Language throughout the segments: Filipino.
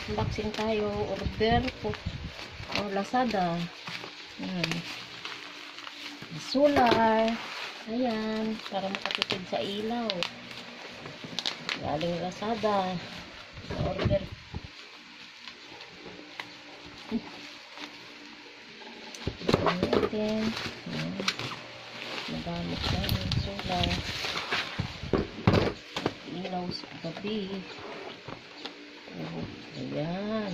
Unboxing tayo. Order po. Lazada. Ayan. Solar. Ayan. Para makatipid sa ilaw. Galing Lazada. Order. Natin. Nagamit siya ng solar. Ilaw sa gabi. Oh, ayan.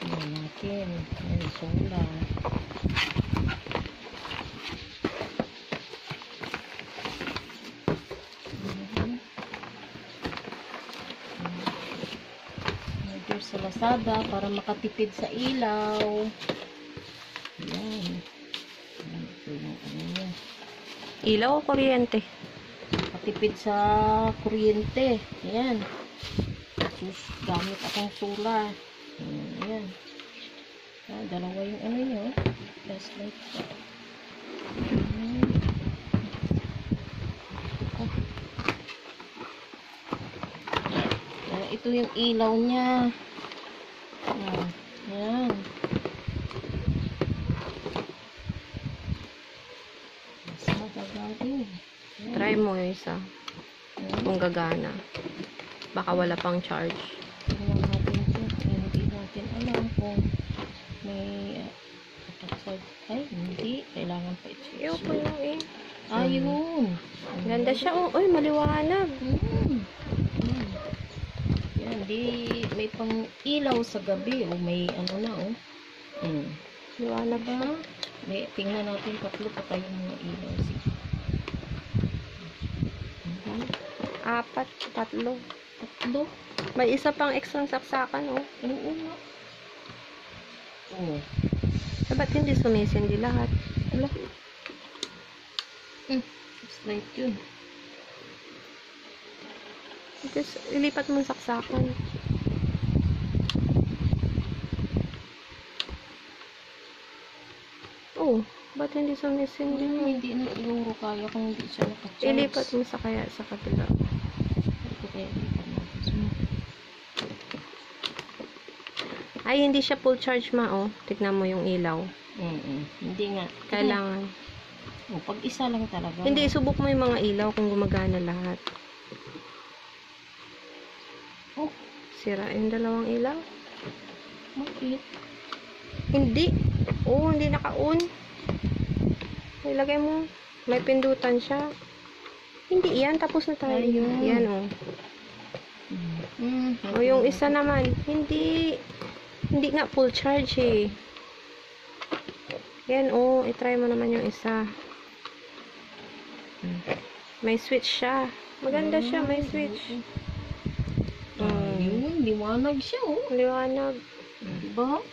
Ayan natin. Ayan, solar. Order sa Lazada para makatipid sa ilaw. Ayan. Ayan, ito yung ano niya. Ilaw o kuryente? Makatipid sa kuryente. Ayan. Gamit akong solar. Ayan. Dalawa yung ano nyo. Flashlight. Ito yung ilaw niya. Ayan. Mas magagaling. Try mo yung isa. Kung gagana. Baka wala pang charge. Tingnan natin ito. Hindi natin alam kung may ay, hindi. Kailangan pa i-charge. Ayaw ko yung Ayun. Ganda siya. Oh, uy, maliwanag. Yan, di may pang ilaw sa gabi. O may ano na, oh. Maliwanag ba? May, tingnan natin tatlo pa tayong mga ilaw. Sige. 4, 3. Tatlo? May isa pang extra saksakan, oh. Oo nga. Oh. Ba't hindi sumisindi lahat? Wala. Slide yun. Just, ilipat mo yung saksakan. Oh, ba't hindi sumisindi? Hindi na siguro kaya kung hindi siya nakacharge. Ilipat mo sa kaya sa kabila. Ito kaya ilipat natin. Ay, hindi siya full charge ma, oh. Tignan mo yung ilaw. Hindi nga. Kailangan. Oh, pag isa lang talaga. Hindi, subok mo yung mga ilaw kung gumagana lahat. Oh, Sira yung dalawang ilaw. bakit? Hindi. Oh, hindi naka-on. Ilagay mo. May pindutan siya. Hindi yan. Tapos na tayo. Ayun. Yan, oh. O, yung isa naman. Hindi. Hindi nga full charge, eh. Yan, oh. I-try mo naman yung isa. May switch siya. Maganda siya. May switch. Ayun, liwanag siya, oh. Liwanag. Diba?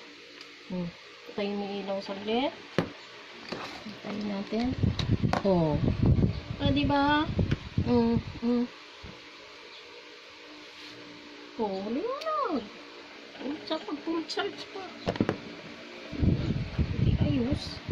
Tayo ng ilaw saglit. Tayo natin. Oh. Diba? Oh, liwanag. Tsaka full charge pa. Hindi ayos.